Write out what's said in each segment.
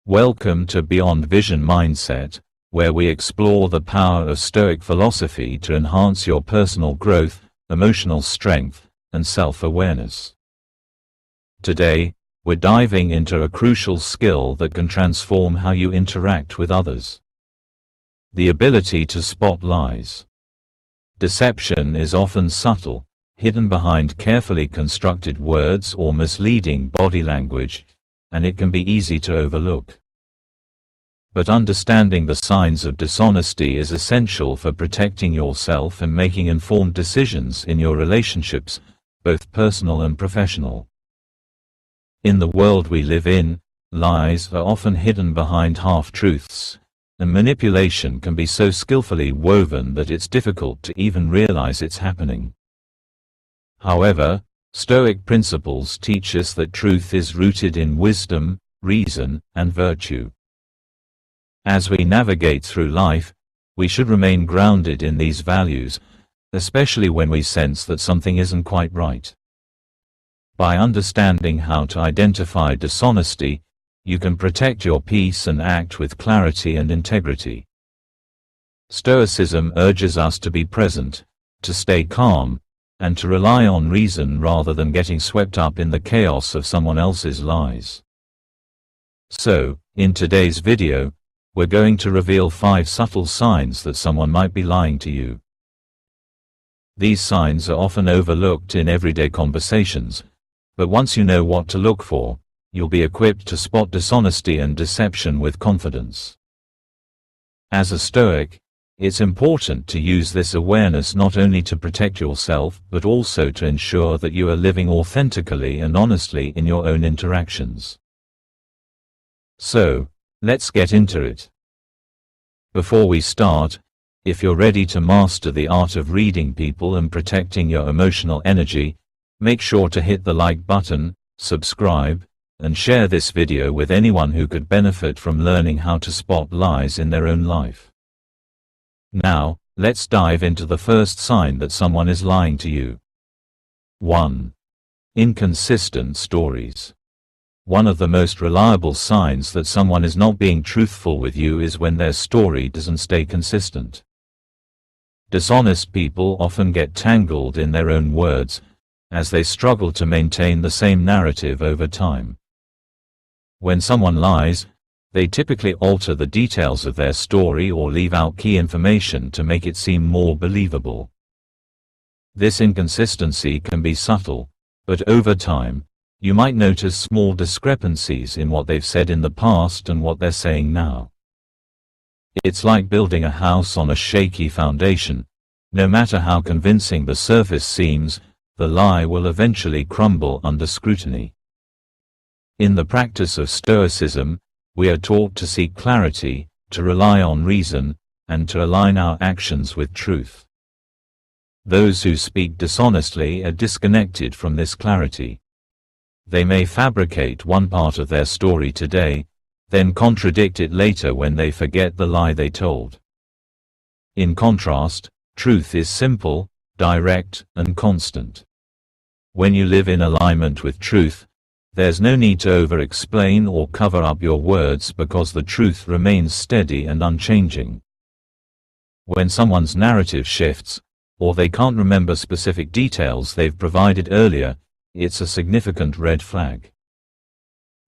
Welcome to Beyond Vision Mindset, where we explore the power of Stoic philosophy to enhance your personal growth, emotional strength, and self-awareness. Today, we're diving into a crucial skill that can transform how you interact with others. The ability to spot lies. Deception is often subtle, hidden behind carefully constructed words or misleading body language, and it can be easy to overlook. But understanding the signs of dishonesty is essential for protecting yourself and making informed decisions in your relationships, both personal and professional. In the world we live in, lies are often hidden behind half-truths, and manipulation can be so skillfully woven that it's difficult to even realize it's happening. However, Stoic principles teach us that truth is rooted in wisdom, reason, and virtue. As we navigate through life, we should remain grounded in these values, especially when we sense that something isn't quite right. By understanding how to identify dishonesty, you can protect your peace and act with clarity and integrity. Stoicism urges us to be present, to stay calm, and to rely on reason rather than getting swept up in the chaos of someone else's lies. So, in today's video, we're going to reveal 5 subtle signs that someone might be lying to you. These signs are often overlooked in everyday conversations, but once you know what to look for, you'll be equipped to spot dishonesty and deception with confidence. As a Stoic, it's important to use this awareness not only to protect yourself but also to ensure that you are living authentically and honestly in your own interactions. So, let's get into it. Before we start, if you're ready to master the art of reading people and protecting your emotional energy, make sure to hit the like button, subscribe, and share this video with anyone who could benefit from learning how to spot lies in their own life. Now, let's dive into the first sign that someone is lying to you. 1. Inconsistent stories. One of the most reliable signs that someone is not being truthful with you is when their story doesn't stay consistent. Dishonest people often get tangled in their own words, as they struggle to maintain the same narrative over time. When someone lies, they typically alter the details of their story or leave out key information to make it seem more believable. This inconsistency can be subtle, but over time, you might notice small discrepancies in what they've said in the past and what they're saying now. It's like building a house on a shaky foundation. No matter how convincing the surface seems, the lie will eventually crumble under scrutiny. In the practice of Stoicism, we are taught to seek clarity, to rely on reason, and to align our actions with truth. Those who speak dishonestly are disconnected from this clarity. They may fabricate one part of their story today, then contradict it later when they forget the lie they told. In contrast, truth is simple, direct, and constant. When you live in alignment with truth, there's no need to over-explain or cover up your words because the truth remains steady and unchanging. When someone's narrative shifts, or they can't remember specific details they've provided earlier, it's a significant red flag.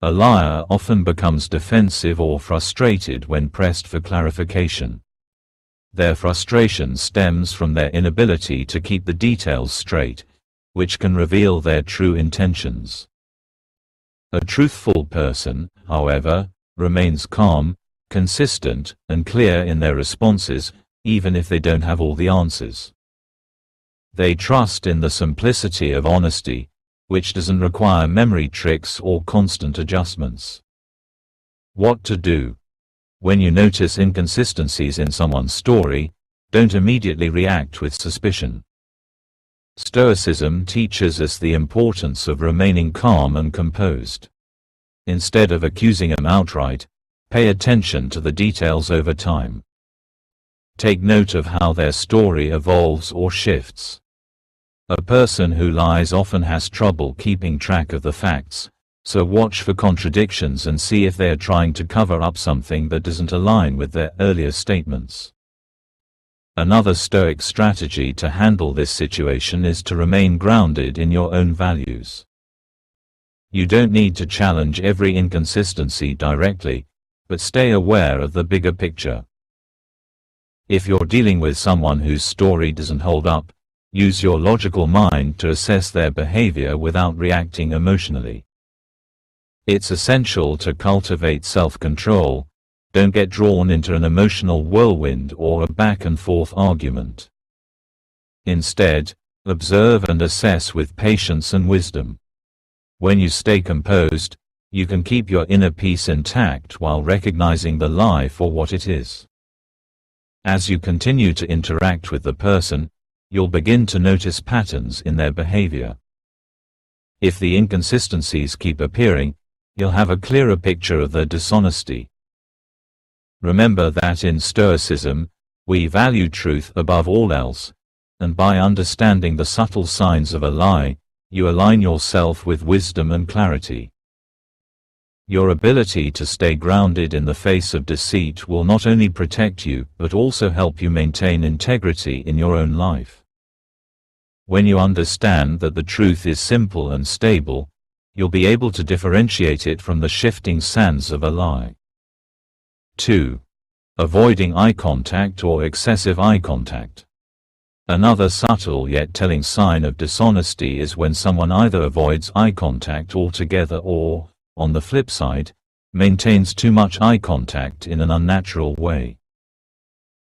A liar often becomes defensive or frustrated when pressed for clarification. Their frustration stems from their inability to keep the details straight, which can reveal their true intentions. A truthful person, however, remains calm, consistent, and clear in their responses, even if they don't have all the answers. They trust in the simplicity of honesty, which doesn't require memory tricks or constant adjustments. What to do? When you notice inconsistencies in someone's story, don't immediately react with suspicion. Stoicism teaches us the importance of remaining calm and composed. Instead of accusing them outright, pay attention to the details over time. Take note of how their story evolves or shifts. A person who lies often has trouble keeping track of the facts, So watch for contradictions and see if they are trying to cover up something that doesn't align with their earlier statements. Another Stoic strategy to handle this situation is to remain grounded in your own values. You don't need to challenge every inconsistency directly, but stay aware of the bigger picture. If you're dealing with someone whose story doesn't hold up, use your logical mind to assess their behavior without reacting emotionally. It's essential to cultivate self-control. Don't get drawn into an emotional whirlwind or a back-and-forth argument. Instead, observe and assess with patience and wisdom. When you stay composed, you can keep your inner peace intact while recognizing the lie for what it is. As you continue to interact with the person, you'll begin to notice patterns in their behavior. If the inconsistencies keep appearing, you'll have a clearer picture of their dishonesty. Remember that in Stoicism, we value truth above all else, and by understanding the subtle signs of a lie, you align yourself with wisdom and clarity. Your ability to stay grounded in the face of deceit will not only protect you but also help you maintain integrity in your own life. When you understand that the truth is simple and stable, you'll be able to differentiate it from the shifting sands of a lie. 2. Avoiding eye contact or excessive eye contact. Another subtle yet telling sign of dishonesty is when someone either avoids eye contact altogether or, on the flip side, maintains too much eye contact in an unnatural way.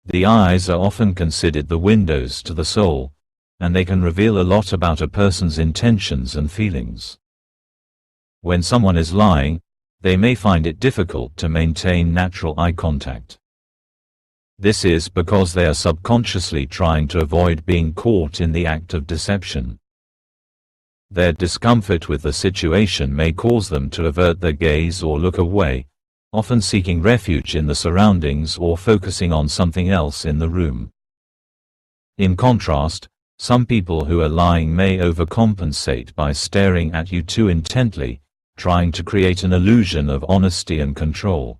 The eyes are often considered the windows to the soul, and they can reveal a lot about a person's intentions and feelings. When someone is lying, they may find it difficult to maintain natural eye contact. This is because they are subconsciously trying to avoid being caught in the act of deception. Their discomfort with the situation may cause them to avert their gaze or look away, often seeking refuge in the surroundings or focusing on something else in the room. In contrast, some people who are lying may overcompensate by staring at you too intently, trying to create an illusion of honesty and control.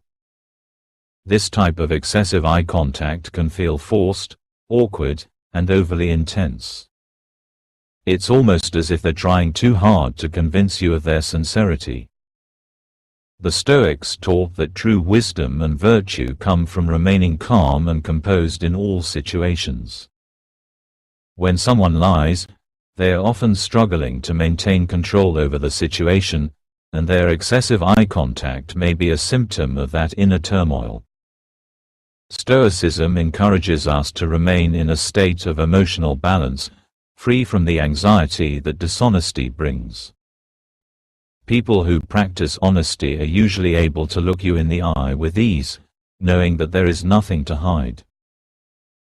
This type of excessive eye contact can feel forced, awkward, and overly intense. It's almost as if they're trying too hard to convince you of their sincerity. The Stoics taught that true wisdom and virtue come from remaining calm and composed in all situations. When someone lies, they are often struggling to maintain control over the situation, and their excessive eye contact may be a symptom of that inner turmoil. Stoicism encourages us to remain in a state of emotional balance, free from the anxiety that dishonesty brings. People who practice honesty are usually able to look you in the eye with ease, knowing that there is nothing to hide.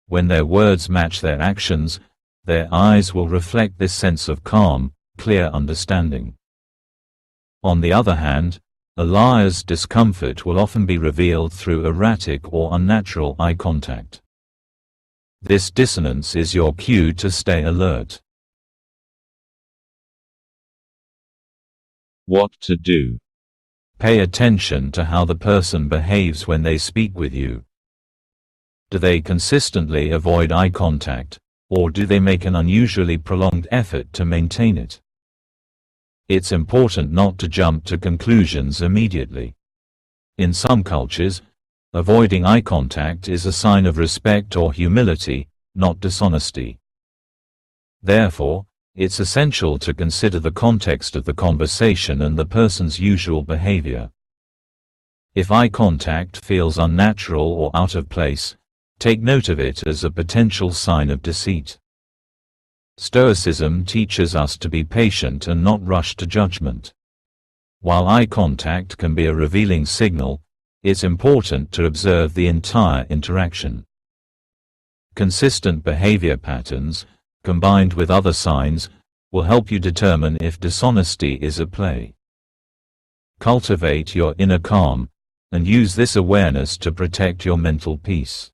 When their words match their actions, their eyes will reflect this sense of calm, clear understanding. On the other hand, a liar's discomfort will often be revealed through erratic or unnatural eye contact. This dissonance is your cue to stay alert. What to do? Pay attention to how the person behaves when they speak with you. Do they consistently avoid eye contact, or do they make an unusually prolonged effort to maintain it? It's important not to jump to conclusions immediately. In some cultures, avoiding eye contact is a sign of respect or humility, not dishonesty. Therefore, it's essential to consider the context of the conversation and the person's usual behavior. If eye contact feels unnatural or out of place, take note of it as a potential sign of deceit. Stoicism teaches us to be patient and not rush to judgment. While eye contact can be a revealing signal, it's important to observe the entire interaction. Consistent behavior patterns, combined with other signs, will help you determine if dishonesty is at play. Cultivate your inner calm, and use this awareness to protect your mental peace.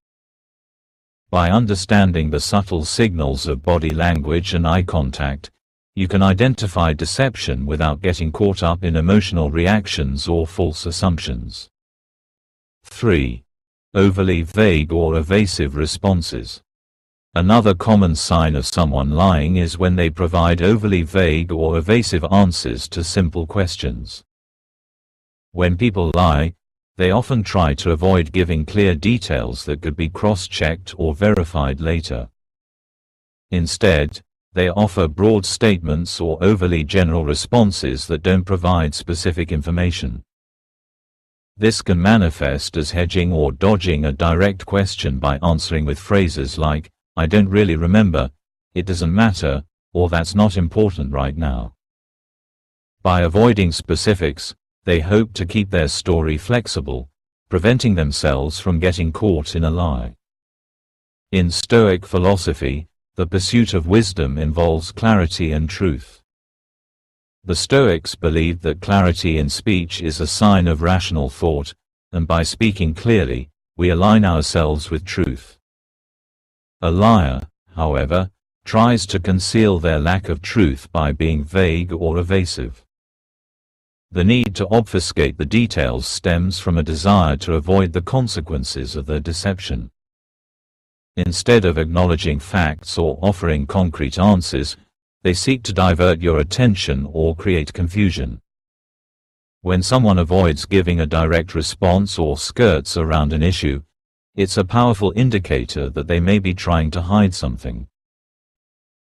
By understanding the subtle signals of body language and eye contact, you can identify deception without getting caught up in emotional reactions or false assumptions. 3. Overly vague or evasive responses. Another common sign of someone lying is when they provide overly vague or evasive answers to simple questions. When people lie, they often try to avoid giving clear details that could be cross-checked or verified later. Instead, they offer broad statements or overly general responses that don't provide specific information. This can manifest as hedging or dodging a direct question by answering with phrases like, "I don't really remember," "It doesn't matter," or "That's not important right now." By avoiding specifics, they hope to keep their story flexible, preventing themselves from getting caught in a lie. In Stoic philosophy, the pursuit of wisdom involves clarity and truth. The Stoics believed that clarity in speech is a sign of rational thought, and by speaking clearly, we align ourselves with truth. A liar, however, tries to conceal their lack of truth by being vague or evasive. The need to obfuscate the details stems from a desire to avoid the consequences of their deception. Instead of acknowledging facts or offering concrete answers, they seek to divert your attention or create confusion. When someone avoids giving a direct response or skirts around an issue, it's a powerful indicator that they may be trying to hide something.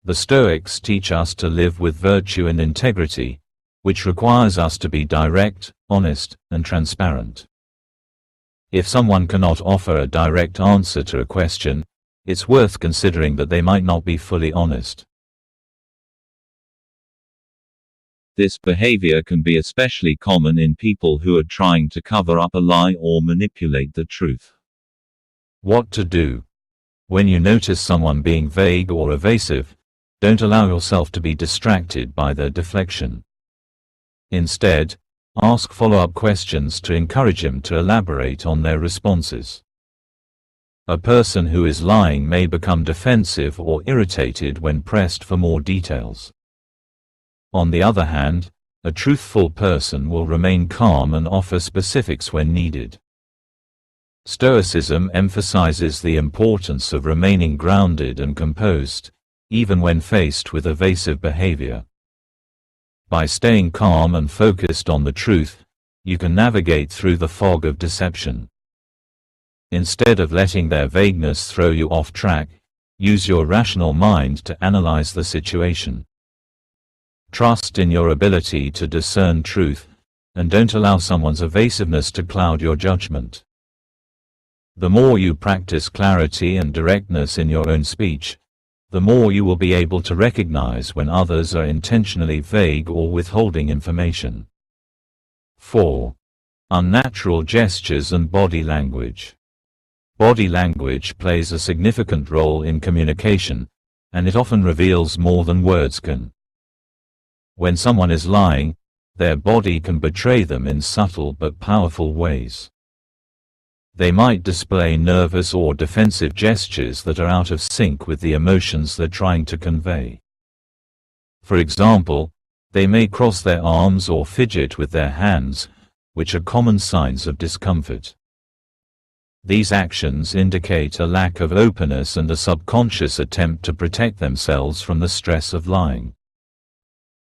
The Stoics teach us to live with virtue and integrity, which requires us to be direct, honest, and transparent. If someone cannot offer a direct answer to a question, it's worth considering that they might not be fully honest. This behavior can be especially common in people who are trying to cover up a lie or manipulate the truth. What to do? When you notice someone being vague or evasive, don't allow yourself to be distracted by their deflection. Instead, ask follow-up questions to encourage them to elaborate on their responses. A person who is lying may become defensive or irritated when pressed for more details. On the other hand, a truthful person will remain calm and offer specifics when needed. Stoicism emphasizes the importance of remaining grounded and composed, even when faced with evasive behavior. By staying calm and focused on the truth, you can navigate through the fog of deception. Instead of letting their vagueness throw you off track, use your rational mind to analyze the situation. Trust in your ability to discern truth, and don't allow someone's evasiveness to cloud your judgment. The more you practice clarity and directness in your own speech, the more you will be able to recognize when others are intentionally vague or withholding information. 4. Unnatural gestures and body language. Body language plays a significant role in communication, and it often reveals more than words can. When someone is lying, their body can betray them in subtle but powerful ways. They might display nervous or defensive gestures that are out of sync with the emotions they're trying to convey. For example, they may cross their arms or fidget with their hands, which are common signs of discomfort. These actions indicate a lack of openness and a subconscious attempt to protect themselves from the stress of lying.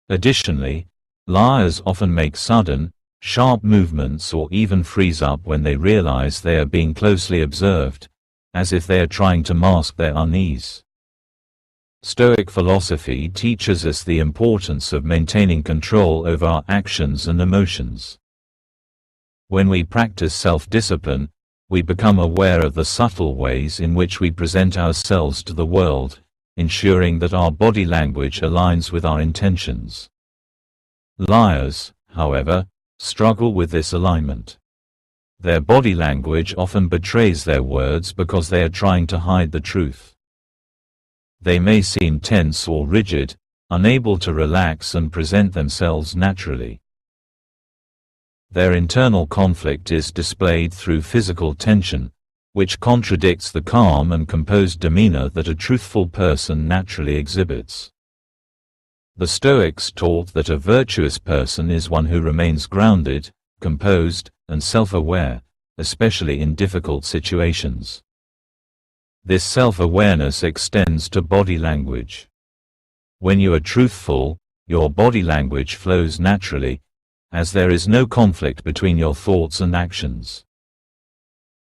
Additionally, liars often make sudden, sharp movements or even freeze up when they realize they are being closely observed, as if they are trying to mask their unease. Stoic philosophy teaches us the importance of maintaining control over our actions and emotions. When we practice self-discipline, we become aware of the subtle ways in which we present ourselves to the world, ensuring that our body language aligns with our intentions. Liars, however, struggle with this alignment. Their body language often betrays their words because they are trying to hide the truth. They may seem tense or rigid, unable to relax and present themselves naturally. Their internal conflict is displayed through physical tension, which contradicts the calm and composed demeanor that a truthful person naturally exhibits. The Stoics taught that a virtuous person is one who remains grounded, composed, and self-aware, especially in difficult situations. This self-awareness extends to body language. When you are truthful, your body language flows naturally, as there is no conflict between your thoughts and actions.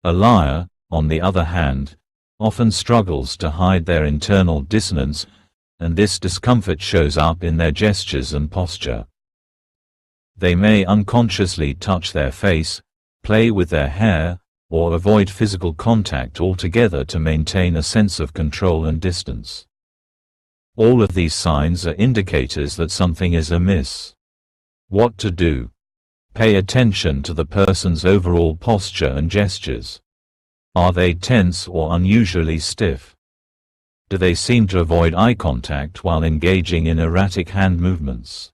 A liar, on the other hand, often struggles to hide their internal dissonance, and this discomfort shows up in their gestures and posture. They may unconsciously touch their face, play with their hair, or avoid physical contact altogether to maintain a sense of control and distance. All of these signs are indicators that something is amiss. What to do? Pay attention to the person's overall posture and gestures. Are they tense or unusually stiff? Do they seem to avoid eye contact while engaging in erratic hand movements?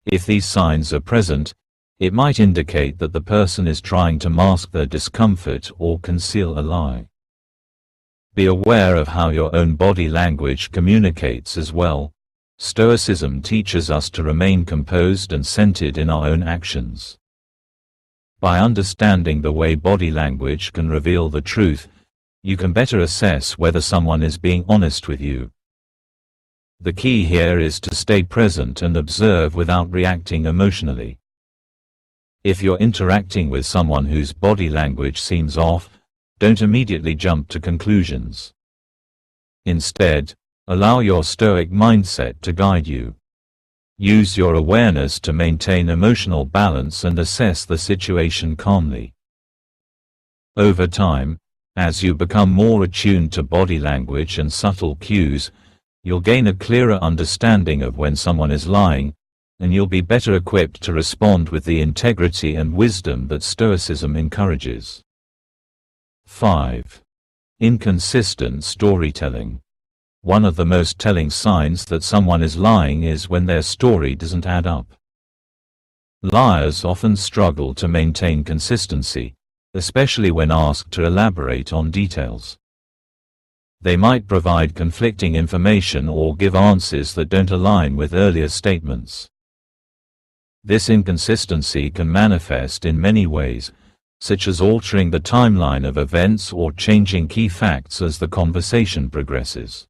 If these signs are present, it might indicate that the person is trying to mask their discomfort or conceal a lie. Be aware of how your own body language communicates as well. Stoicism teaches us to remain composed and centered in our own actions. By understanding the way body language can reveal the truth, you can better assess whether someone is being honest with you. The key here is to stay present and observe without reacting emotionally. If you're interacting with someone whose body language seems off, don't immediately jump to conclusions. Instead, allow your Stoic mindset to guide you. Use your awareness to maintain emotional balance and assess the situation calmly. Over time, as you become more attuned to body language and subtle cues, you'll gain a clearer understanding of when someone is lying, and you'll be better equipped to respond with the integrity and wisdom that Stoicism encourages. 5. Inconsistent storytelling. One of the most telling signs that someone is lying is when their story doesn't add up. Liars often struggle to maintain consistency, especially when asked to elaborate on details. They might provide conflicting information or give answers that don't align with earlier statements. This inconsistency can manifest in many ways, such as altering the timeline of events or changing key facts as the conversation progresses.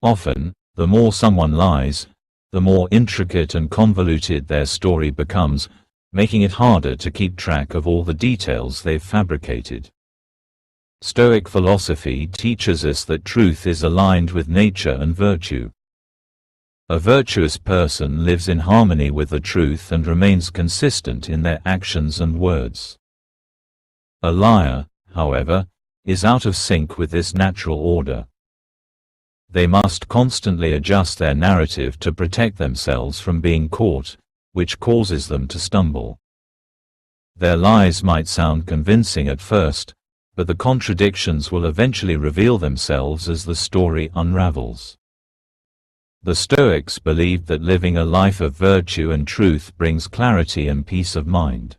Often, the more someone lies, the more intricate and convoluted their story becomes, making it harder to keep track of all the details they've fabricated. Stoic philosophy teaches us that truth is aligned with nature and virtue. A virtuous person lives in harmony with the truth and remains consistent in their actions and words. A liar, however, is out of sync with this natural order. They must constantly adjust their narrative to protect themselves from being caught, which causes them to stumble. Their lies might sound convincing at first, but the contradictions will eventually reveal themselves as the story unravels. The Stoics believed that living a life of virtue and truth brings clarity and peace of mind.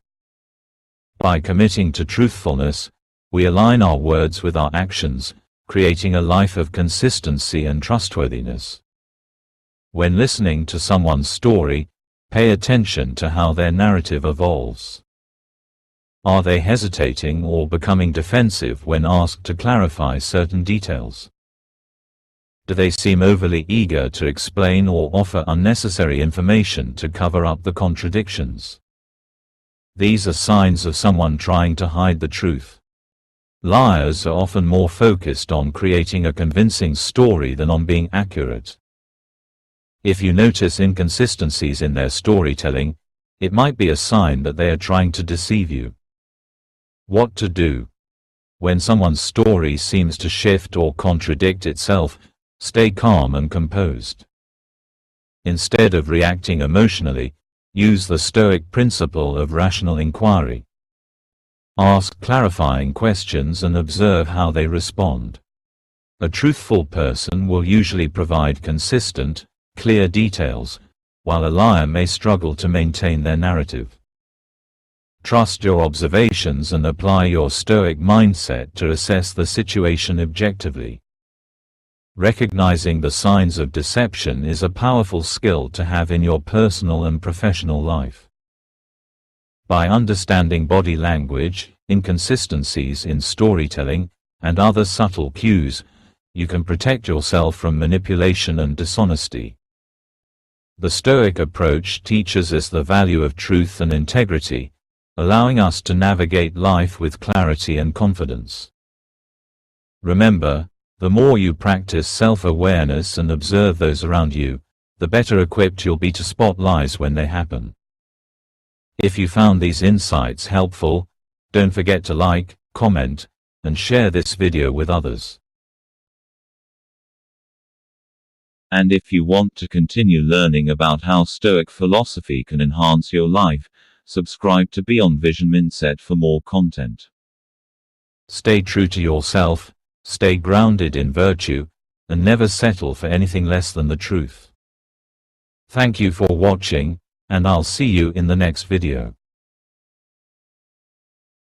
By committing to truthfulness, we align our words with our actions, creating a life of consistency and trustworthiness. When listening to someone's story, pay attention to how their narrative evolves. Are they hesitating or becoming defensive when asked to clarify certain details? Do they seem overly eager to explain or offer unnecessary information to cover up the contradictions? These are signs of someone trying to hide the truth. Liars are often more focused on creating a convincing story than on being accurate. If you notice inconsistencies in their storytelling, it might be a sign that they are trying to deceive you. What to do? When someone's story seems to shift or contradict itself, stay calm and composed. Instead of reacting emotionally, use the Stoic principle of rational inquiry. Ask clarifying questions and observe how they respond. A truthful person will usually provide consistent, clear details, while a liar may struggle to maintain their narrative. Trust your observations and apply your Stoic mindset to assess the situation objectively. Recognizing the signs of deception is a powerful skill to have in your personal and professional life. By understanding body language, inconsistencies in storytelling, and other subtle cues, you can protect yourself from manipulation and dishonesty. The Stoic approach teaches us the value of truth and integrity, allowing us to navigate life with clarity and confidence. Remember, the more you practice self-awareness and observe those around you, the better equipped you'll be to spot lies when they happen. If you found these insights helpful, don't forget to like, comment, and share this video with others. And if you want to continue learning about how Stoic philosophy can enhance your life, subscribe to Beyond Vision Mindset for more content. Stay true to yourself, stay grounded in virtue, and never settle for anything less than the truth. Thank you for watching, and I'll see you in the next video.